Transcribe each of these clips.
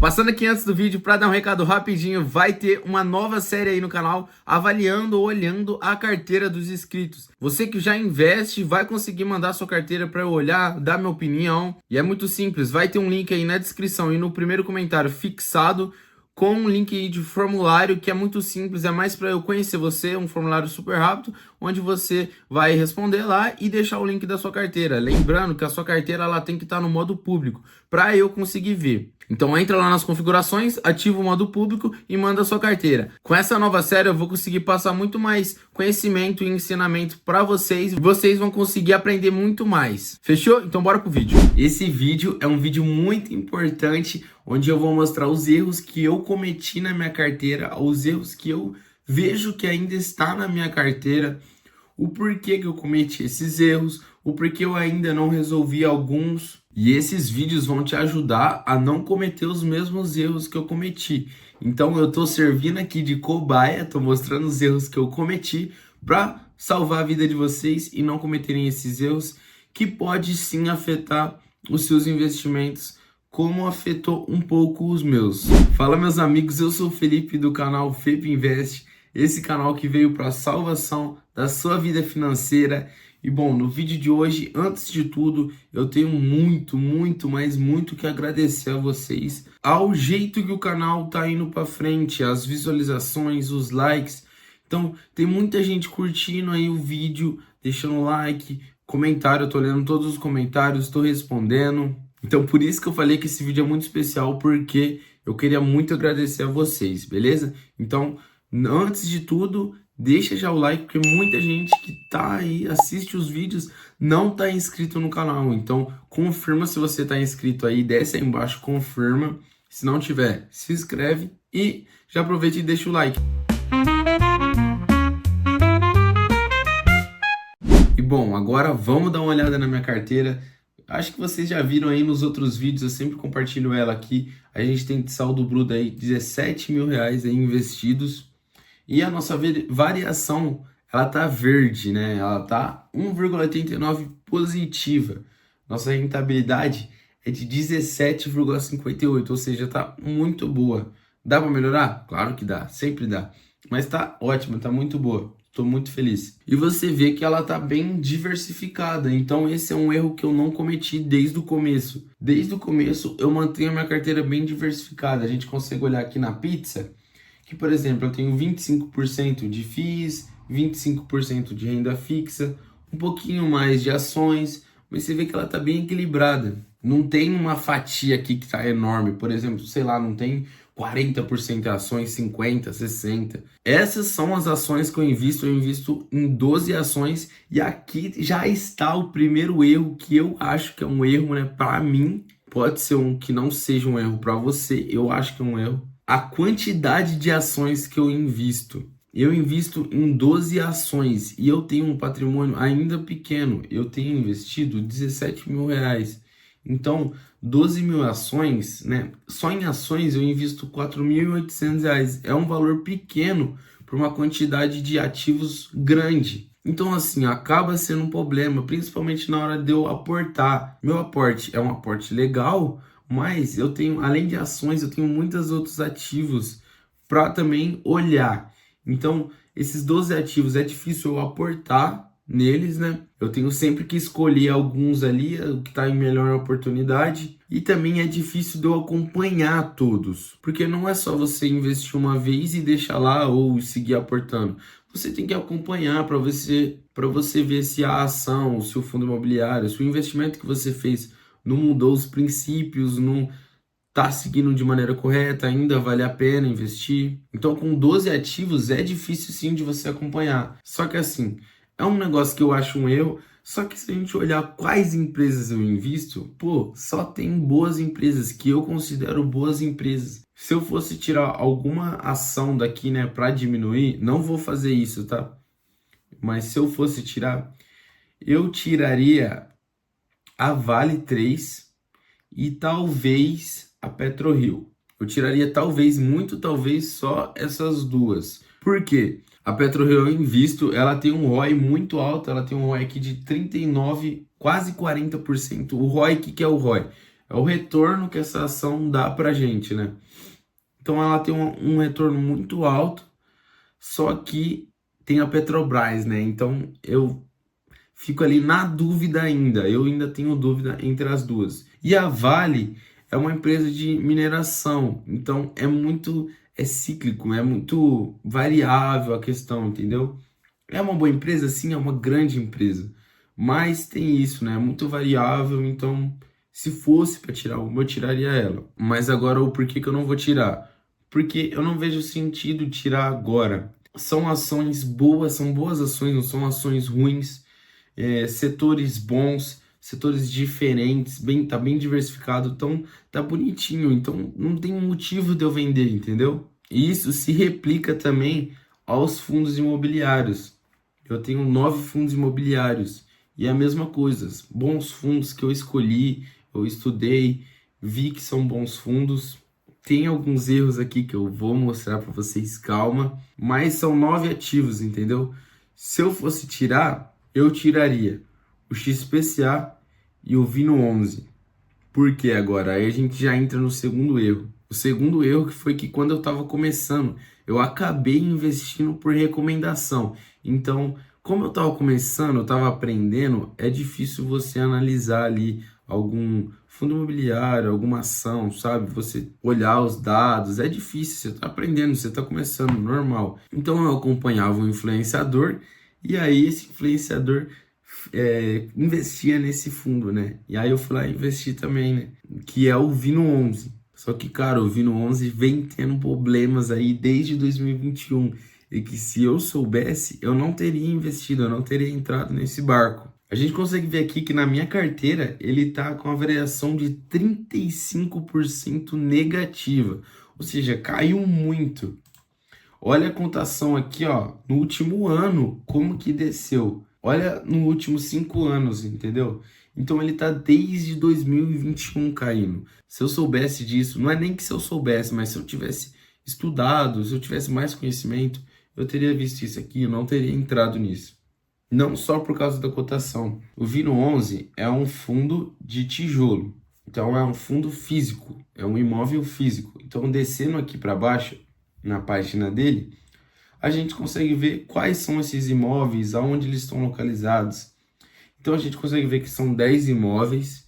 Passando aqui antes do vídeo para dar um recado rapidinho, vai ter uma nova série aí no canal avaliando ou olhando a carteira dos inscritos. Você que já investe vai conseguir mandar sua carteira para eu olhar, dar minha opinião. E é muito simples, vai ter um link aí na descrição e no primeiro comentário fixado com um link aí de formulário que é muito simples, é mais para eu conhecer você, um formulário super rápido, onde você vai responder lá e deixar o link da sua carteira. Lembrando que a sua carteira ela tem que estar no modo público, para eu conseguir ver. Então entra lá nas configurações, ativa o modo público e manda a sua carteira. Com essa nova série eu vou conseguir passar muito mais conhecimento e ensinamento para vocês. E vocês vão conseguir aprender muito mais. Fechou? Então bora pro vídeo. Esse vídeo é um vídeo muito importante, onde eu vou mostrar os erros que eu cometi na minha carteira, os erros que eu vejo que ainda está na minha carteira, o porquê que eu cometi esses erros, o porquê eu ainda não resolvi alguns. E esses vídeos vão te ajudar a não cometer os mesmos erros que eu cometi. Então eu tô servindo aqui de cobaia, tô mostrando os erros que eu cometi para salvar a vida de vocês e não cometerem esses erros que pode sim afetar os seus investimentos, como afetou um pouco os meus. Fala meus amigos, eu sou o Felipe do canal Fepe Invest, esse canal que veio para a salvação da sua vida financeira. E bom, no vídeo de hoje, antes de tudo, eu tenho muito que agradecer a vocês ao jeito que o canal tá indo para frente, as visualizações, os likes. Então, tem muita gente curtindo aí o vídeo, deixando like, comentário, eu tô lendo todos os comentários, tô respondendo. Então, por isso que eu falei que esse vídeo é muito especial, porque eu queria muito agradecer a vocês, beleza? Então, antes de tudo, deixa já o like, porque muita gente que tá aí, assiste os vídeos, não tá inscrito no canal. Então, confirma se você tá inscrito aí, desce aí embaixo, confirma. Se não tiver, se inscreve e já aproveita e deixa o like. E bom, agora vamos dar uma olhada na minha carteira. Acho que vocês já viram aí nos outros vídeos, eu sempre compartilho ela aqui. A gente tem de saldo bruto aí, 17 mil reais aí investidos. E a nossa variação, ela tá verde, né? Ela tá 1,89 positiva. Nossa rentabilidade é de 17,58, ou seja, tá muito boa. Dá para melhorar? Claro que dá, sempre dá. Mas tá ótima, tá muito boa. Estou muito feliz. E você vê que ela tá bem diversificada. Então esse é um erro que eu não cometi desde o começo. Desde o começo eu mantenho a minha carteira bem diversificada. A gente consegue olhar aqui na pizza, que por exemplo eu tenho 25% de FIIs, 25% de renda fixa, um pouquinho mais de ações, mas você vê que ela tá bem equilibrada. Não tem uma fatia aqui que tá enorme, por exemplo, sei lá, não tem 40% de ações, 50%, 60%. Essas são as ações que eu invisto em 12 ações, e aqui já está o primeiro erro que eu acho que é um erro, né, para mim. Pode ser um que não seja um erro para você, eu acho que é um erro. A quantidade de ações que eu invisto. Eu invisto em 12 ações e eu tenho um patrimônio ainda pequeno. Eu tenho investido 17 mil reais. Então, 12 mil ações, né? Só em ações eu invisto 4.800 reais. É um valor pequeno para uma quantidade de ativos grande. Então, assim, acaba sendo um problema, principalmente na hora de eu aportar. Meu aporte é um aporte legal, mas eu tenho, além de ações, eu tenho muitos outros ativos para também olhar. Então, esses 12 ativos é difícil eu aportar neles, né? Eu tenho sempre que escolher alguns ali, o que está em melhor oportunidade. E também é difícil de eu acompanhar todos, porque não é só você investir uma vez e deixar lá ou seguir aportando. Você tem que acompanhar para você ver se a ação, se o fundo imobiliário, se o investimento que você fez não mudou os princípios, não tá seguindo de maneira correta, ainda vale a pena investir. Então, com 12 ativos é difícil sim de você acompanhar. Só que assim, é um negócio que eu acho um erro. Só que se a gente olhar quais empresas eu invisto, pô, só tem boas empresas que eu considero boas empresas. Se eu fosse tirar alguma ação daqui, né, para diminuir, não vou fazer isso, tá? Mas se eu fosse tirar, eu tiraria a Vale 3 e talvez a PetroRio. Eu tiraria talvez, muito talvez, só essas duas. Por quê? A PetroRio eu invisto, ela tem um ROI muito alto, ela tem um ROI aqui de 39%, quase 40%. O ROI, o que é o ROI? é o retorno que essa ação dá pra gente, né? Então ela tem um retorno muito alto, só que tem a Petrobras, né? Então eu fico ali na dúvida ainda. Eu ainda tenho dúvida entre as duas. E a Vale é uma empresa de mineração, então é cíclico, é muito variável a questão, entendeu? É uma boa empresa, sim, é uma grande empresa, mas tem isso, né? É muito variável, então se fosse para tirar uma, eu tiraria ela. Mas agora o porquê que eu não vou tirar? Porque eu não vejo sentido tirar agora. São ações boas, são boas ações, não são ações ruins, setores bons, setores diferentes, tá bem diversificado, então tá bonitinho, então não tem motivo de eu vender, entendeu? E isso se replica também aos fundos imobiliários. Eu tenho 9 fundos imobiliários e é a mesma coisa, bons fundos que eu escolhi, eu estudei, vi que são bons fundos. Tem alguns erros aqui que eu vou mostrar para vocês, calma, mas são 9 ativos, entendeu? Se eu fosse tirar, eu tiraria o XPCA e o Vino 11. Por que agora? Aí a gente já entra no segundo erro. O segundo erro que foi que quando eu estava começando, eu acabei investindo por recomendação. Então, como eu estava começando, eu estava aprendendo, é difícil você analisar ali algum fundo imobiliário, alguma ação, sabe? Você olhar os dados, é difícil, você está aprendendo, você está começando, normal. Então eu acompanhava um influenciador e aí esse influenciador investia nesse fundo, né? E aí eu fui lá investir também, né? Que é o Vino 11. Só que, cara, o Vino 11 vem tendo problemas aí desde 2021. E que se eu soubesse, eu não teria investido, eu não teria entrado nesse barco. A gente consegue ver aqui que na minha carteira ele tá com a variação de 35% negativa. Ou seja, caiu muito. Olha a cotação aqui, ó, no último ano, como que desceu. Olha nos últimos 5 anos, entendeu? Então ele tá desde 2021 caindo. Se eu soubesse disso, não é nem que se eu soubesse, mas se eu tivesse estudado, se eu tivesse mais conhecimento, eu teria visto isso aqui, eu não teria entrado nisso. Não só por causa da cotação. O Vino 11 é um fundo de tijolo. Então é um fundo físico, é um imóvel físico. Então descendo aqui para baixo, na página dele, a gente consegue ver quais são esses imóveis, aonde eles estão localizados. Então a gente consegue ver que são 10 imóveis,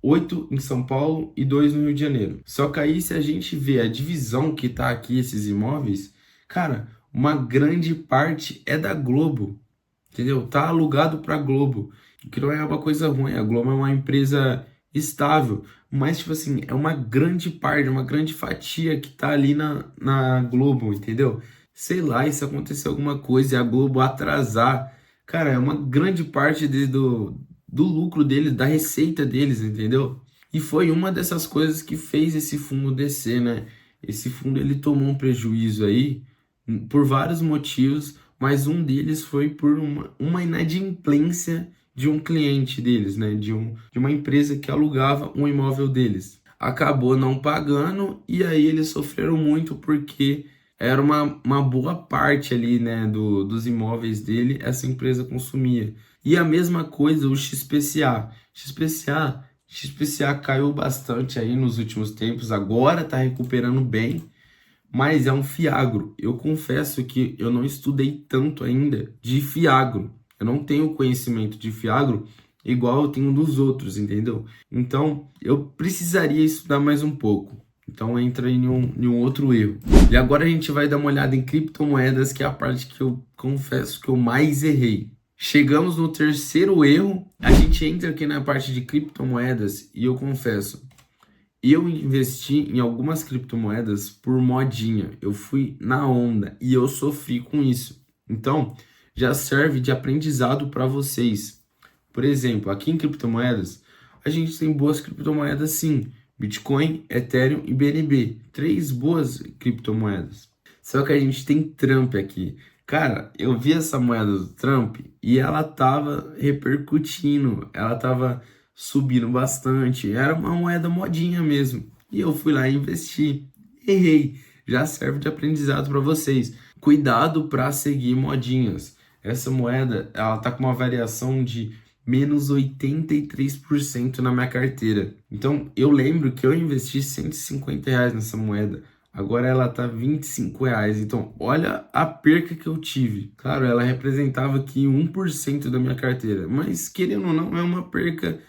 8 em São Paulo e 2 no Rio de Janeiro. Só que aí se a gente vê a divisão que tá aqui, esses imóveis, cara, uma grande parte é da Globo, entendeu? Tá alugado para Globo, o que não é uma coisa ruim, a Globo é uma empresa estável, mas tipo assim, é uma grande parte, uma grande fatia que tá ali na Globo, entendeu? Sei lá, e se acontecer alguma coisa e a Globo atrasar, cara, é uma grande parte do lucro deles, da receita deles, entendeu? E foi uma dessas coisas que fez esse fundo descer, né? Esse fundo ele tomou um prejuízo aí por vários motivos, mas um deles foi por uma inadimplência de um cliente deles, né? De uma empresa que alugava um imóvel deles. Acabou não pagando e aí eles sofreram muito porque era uma boa parte ali, né, dos imóveis dele, essa empresa consumia. E a mesma coisa o XPCA. XPCA caiu bastante aí nos últimos tempos, agora está recuperando bem, mas é um fiagro. Eu confesso que eu não estudei tanto ainda de fiagro. Eu não tenho conhecimento de fiagro igual eu tenho dos outros, entendeu? Então, eu precisaria estudar mais um pouco. Então entra em um outro erro. E agora a gente vai dar uma olhada em criptomoedas, que é a parte que eu confesso que eu mais errei. Chegamos no terceiro erro, a gente entra aqui na parte de criptomoedas e eu confesso, eu investi em algumas criptomoedas por modinha, eu fui na onda e eu sofri com isso. Então, já serve de aprendizado para vocês. Por exemplo, aqui em criptomoedas, a gente tem boas criptomoedas sim. Bitcoin, Ethereum e BNB. 3 boas criptomoedas. Só que a gente tem Trump aqui. Cara, eu vi essa moeda do Trump e ela tava repercutindo. Ela tava subindo bastante. Era uma moeda modinha mesmo. E eu fui lá e investi. Errei. Já serve de aprendizado para vocês. Cuidado para seguir modinhas. Essa moeda, ela tá com uma variação de menos 83% na minha carteira. Então, eu lembro que eu investi R$ 150 nessa moeda. Agora ela tá R$ 25. Então, olha a perca que eu tive. Claro, ela representava aqui 1% da minha carteira. Mas, querendo ou não, é uma perca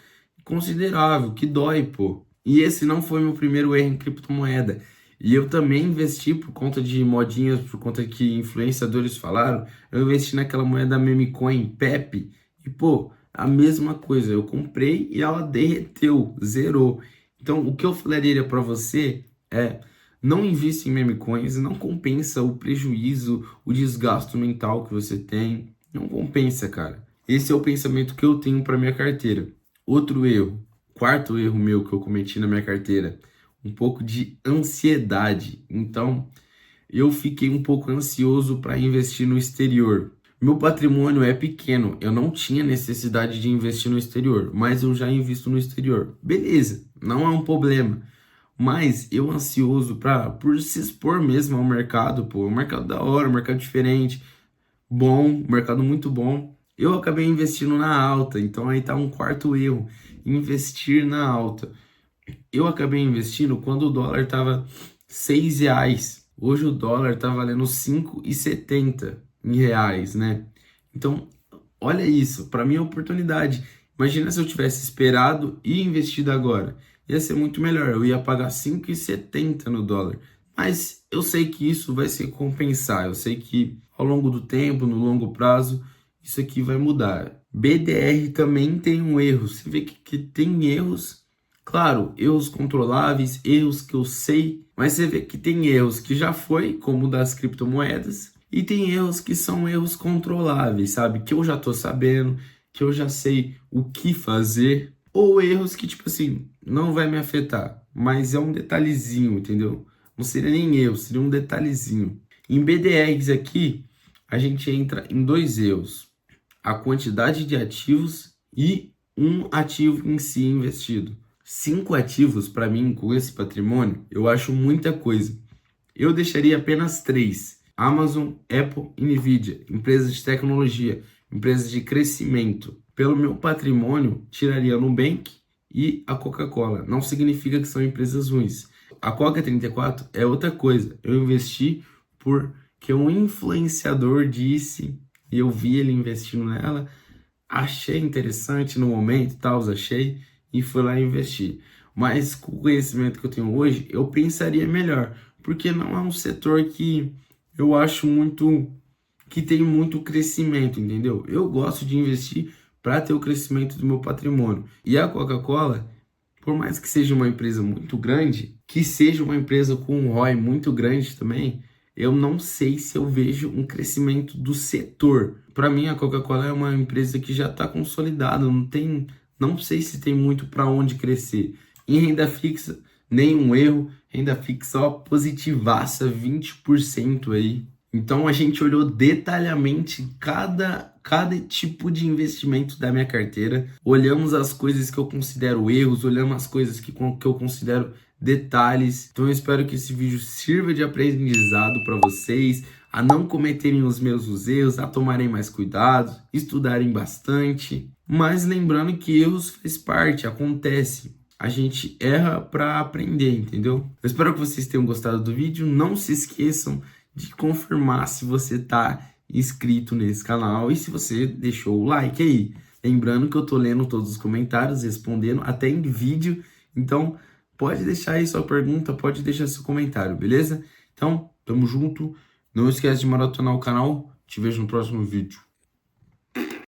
considerável, que dói, pô. E esse não foi meu primeiro erro em criptomoeda. E eu também investi por conta de modinhas, por conta que influenciadores falaram. Eu investi naquela moeda meme coin, Pepe. E, pô, a mesma coisa. Eu comprei e ela derreteu, zerou. Então, o que eu falaria para você é: não invista em meme coins, não compensa o prejuízo, o desgasto mental que você tem. Não compensa, cara. Esse é o pensamento que eu tenho para minha carteira. Outro erro, quarto erro meu que eu cometi na minha carteira, um pouco de ansiedade. Então, eu fiquei um pouco ansioso para investir no exterior. Meu patrimônio é pequeno, eu não tinha necessidade de investir no exterior, mas eu já invisto no exterior. Beleza, não é um problema. Mas eu ansioso por se expor mesmo ao mercado, pô, um mercado da hora, um mercado diferente, bom, um mercado muito bom. Eu acabei investindo na alta, então aí tá um quarto erro, investir na alta. Eu acabei investindo quando o dólar tava R$ 6. Hoje o dólar tá valendo 5,70 em reais, né? Então, olha isso, para mim é oportunidade. Imagina se eu tivesse esperado e investido agora. Ia ser muito melhor, eu ia pagar 5,70 no dólar. Mas eu sei que isso vai se compensar, eu sei que ao longo do tempo, no longo prazo, isso aqui vai mudar. BDR também tem um erro, você vê que tem erros, claro, erros controláveis, erros que eu sei, mas você vê que tem erros que já foi, como o das criptomoedas, e tem erros que são erros controláveis, sabe? Que eu já tô sabendo, que eu já sei o que fazer, ou erros que, tipo assim, não vai me afetar, mas é um detalhezinho, entendeu? Não seria nem erro, seria um detalhezinho. Em BDRs aqui, a gente entra em dois erros: a quantidade de ativos e um ativo em si investido. 5 ativos, para mim, com esse patrimônio, eu acho muita coisa. Eu deixaria apenas 3: Amazon, Apple e Nvidia, empresas de tecnologia, empresas de crescimento. Pelo meu patrimônio, tiraria a Nubank e a Coca-Cola. Não significa que são empresas ruins. A Coca 34 é outra coisa. Eu investi porque um influenciador disse e eu vi ele investindo nela. Achei interessante no momento, tal, achei, e fui lá investir. Mas com o conhecimento que eu tenho hoje, eu pensaria melhor, porque não é um setor que eu acho muito, que tem muito crescimento, entendeu? Eu gosto de investir para ter o crescimento do meu patrimônio. E a Coca-Cola, por mais que seja uma empresa muito grande, que seja uma empresa com um ROI muito grande também, eu não sei se eu vejo um crescimento do setor. Para mim, a Coca-Cola é uma empresa que já está consolidada, não sei se tem muito para onde crescer. Em renda fixa, nenhum erro, renda fixa ó, positivaça, 20% aí. Então a gente olhou detalhadamente cada tipo de investimento da minha carteira, olhamos as coisas que eu considero erros, olhamos as coisas que eu considero detalhes. Então eu espero que esse vídeo sirva de aprendizado para vocês, a não cometerem os mesmos erros, a tomarem mais cuidado, estudarem bastante. Mas lembrando que erros faz parte, acontece. A gente erra para aprender, entendeu? Eu espero que vocês tenham gostado do vídeo. Não se esqueçam de confirmar se você está inscrito nesse canal e se você deixou o like aí. Lembrando que eu tô lendo todos os comentários, respondendo até em vídeo. Então, pode deixar aí sua pergunta, pode deixar seu comentário, beleza? Então, tamo junto. Não esquece de maratonar o canal. Te vejo no próximo vídeo.